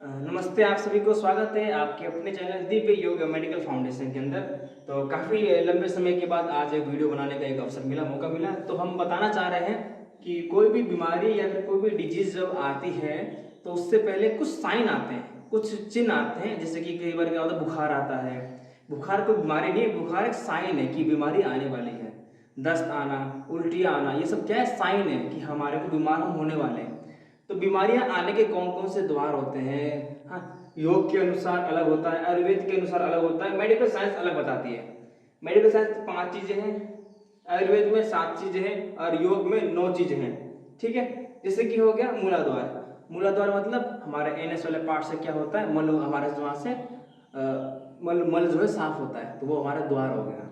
नमस्ते, आप सभी को स्वागत है आपके अपने चैनल दिव्य योग मेडिकल फाउंडेशन के अंदर। तो काफ़ी लंबे समय के बाद आज एक वीडियो बनाने का एक अवसर मिला, मौका मिला। तो हम बताना चाह रहे हैं कि कोई भी बीमारी या फिर कोई भी डिजीज जब आती है तो उससे पहले कुछ साइन आते हैं, कुछ चिन्ह आते हैं। जैसे कि कई बार क्या होता है, बुखार आता है। बुखार कोई बीमारी नहीं है, बुखार एक साइन है कि बीमारी आने वाली है। दस्त आना, उल्टियाँ आना, ये सब क्या है, साइन है कि हमारे को बीमार हम होने वाले हैं। तो बीमारियां आने के कौन कौन से द्वार होते हैं? हाँ, योग के अनुसार अलग होता है, आयुर्वेद के अनुसार अलग होता है, मेडिकल साइंस अलग बताती है। मेडिकल साइंस 5 चीजें हैं, आयुर्वेद में 7 चीजें हैं और योग में 9 चीजें हैं। ठीक है। जैसे कि हो गया मूलाधार। मूलाधार मतलब हमारे एनएस वाले पार्ट से क्या होता है, मल हमारे वहां से मल मल जो है साफ होता है, तो वो हमारा द्वार हो गया।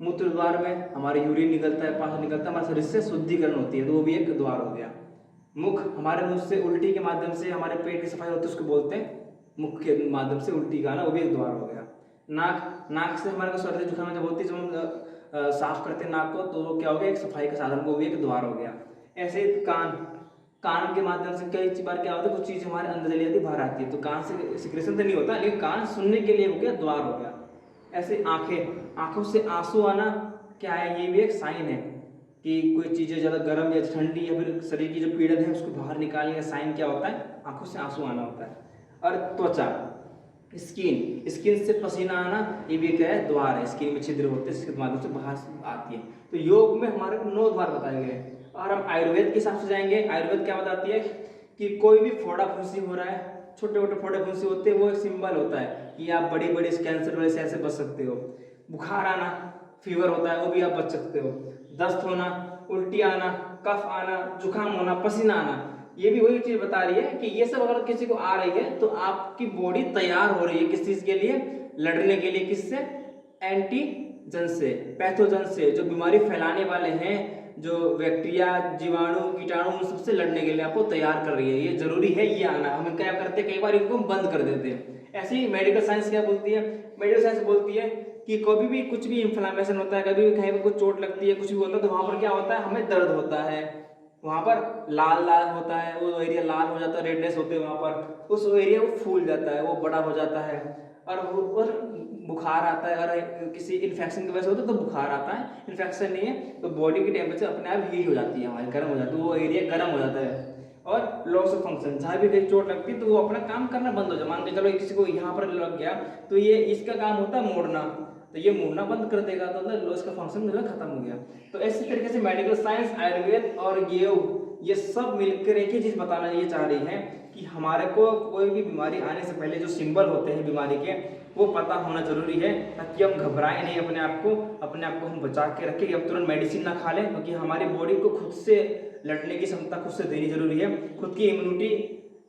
मूत्र द्वार में हमारे यूरिन निकलता है, पास निकलता है, हमारे शरीर से शुद्धिकरण होती है, तो वो भी एक द्वार हो गया। मुख, हमारे मुंह से उल्टी के माध्यम से हमारे पेट की सफाई होती है, उसको बोलते हैं मुख के माध्यम से उल्टी का आना, वो भी एक द्वार हो गया। नाक, नाक से हमारे को सर्दी जुकाम जब होती है, जब हम साफ करते हैं नाक को, तो वो क्या हो गया, एक सफाई का साधन, वो भी एक द्वार हो गया। ऐसे ही कान, कान के माध्यम से कई बार क्या होता है, कुछ चीज हमारे अंदर चली जाती है, बाहर आती है, तो कान से सिक्रेशन तो नहीं होता, लेकिन कान सुनने के लिए हो गया, द्वार हो गया। ऐसे आंखें, आंखों से आंसू आना क्या है, ये भी एक साइन है कि कोई चीज़ें ज़्यादा गर्म या ठंडी या फिर शरीर की जो पीड़न है उसको बाहर निकालने का साइन क्या होता है, आंखों से आंसू आना होता है। और त्वचा, स्किन, स्किन से पसीना आना, ये भी क्या है, द्वार है। स्किन में छिद्र होते हैं, इसके माध्यम से बाहर आती है। तो योग में हमारे को 9 द्वार बताए गए हैं। और हम आयुर्वेद के हिसाब से जाएंगे। आयुर्वेद क्या बताती है कि कोई भी फोड़ा फुंसी हो रहा है, छोटे छोटे फोड़े फुंसी होते हैं, वो एक सिंबल होता है कि आप बड़ी बड़ी कैंसर वाले से ऐसे बच सकते हो। बुखार आना, फीवर होता है, वो भी आप बच सकते हो। दस्त होना, उल्टी आना, कफ आना, जुकाम होना, पसीना आना, ये भी वही चीज बता रही है कि ये सब अगर किसी को आ रही है तो आपकी बॉडी तैयार हो रही है किस चीज के लिए, लड़ने के लिए। किससे? एंटीजन से, पैथोजन से, जो बीमारी फैलाने वाले हैं, जो बैक्टीरिया, जीवाणु, कीटाणु, उन सबसे लड़ने के लिए आपको तैयार कर रही है। ये जरूरी है ये आना। हम क्या करते हैं, कई बार इनको बंद कर देते हैं। ऐसे ही मेडिकल साइंस क्या बोलती है? मेडिकल साइंस बोलती है कि कभी भी कुछ भी इन्फ्लामेशन होता है, कभी भी कहीं पर कुछ चोट लगती है, कुछ भी होता है, तो वहां पर क्या होता है, हमें दर्द होता है, वहां पर लाल लाल होता है, वो एरिया लाल हो जाता है, रेडनेस होते हैं वहां पर, उस एरिया वो फूल जाता है, वो बड़ा हो जाता है। और बुखार आता है, और किसी इन्फेक्शन की वजह से होता है तो बुखार आता है, इन्फेक्शन नहीं है तो बॉडी की टेम्परेचर अपने आप हीट हो जाती है, हमारी गर्म हो जाती है, वो एरिया गर्म हो जाता है। और लॉस ऑफ फंक्शन, जहाँ भी कहीं चोट लगती है तो वो अपना काम करना बंद हो जाए। मान के चलो किसी को यहाँ पर लग गया, तो ये इसका काम होता है मोड़ना, तो ये मुड़ना बंद कर देगा, तो लॉस का फंक्शन जो है खत्म हो गया। तो ऐसी तरीके से मेडिकल साइंस, आयुर्वेद और योग, ये सब मिलकर एक ही चीज बताना ये चाह रही है कि हमारे को कोई भी बीमारी आने से पहले जो सिंबल होते हैं बीमारी के, वो पता होना जरूरी है, ताकि हम घबराएं नहीं, अपने आप को हम बचा के रखें। अब तुरंत मेडिसिन ना खा लें, क्योंकि हमारी बॉडी को खुद से लड़ने की क्षमता खुद से देनी जरूरी है, खुद की इम्यूनिटी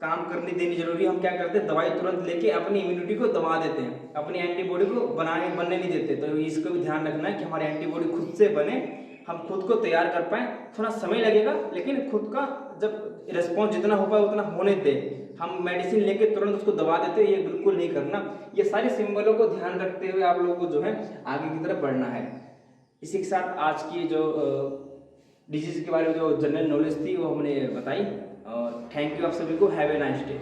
काम करने देनी जरूरी है। हम क्या करते हैं, दवाई तुरंत लेके अपनी इम्यूनिटी को दबा देते हैं, अपनी एंटीबॉडी को बनने नहीं देते। तो इसको भी ध्यान रखना है कि हमारी एंटीबॉडी खुद से बने, हम खुद को तैयार कर पाए। थोड़ा समय लगेगा, लेकिन खुद का जब रिस्पॉन्स जितना हो पाए उतना होने दे। हम मेडिसिन लेके तुरंत उसको दबा देते हैं, ये बिल्कुल नहीं करना। ये सारे सिंबलों को ध्यान रखते हुए आप लोगों को जो है आगे की तरफ बढ़ना है। इसी के साथ आज की जो डिजीज के बारे में जो जनरल नॉलेज थी वो हमने बताई। और थैंक यू आप सभी को। Have a nice day.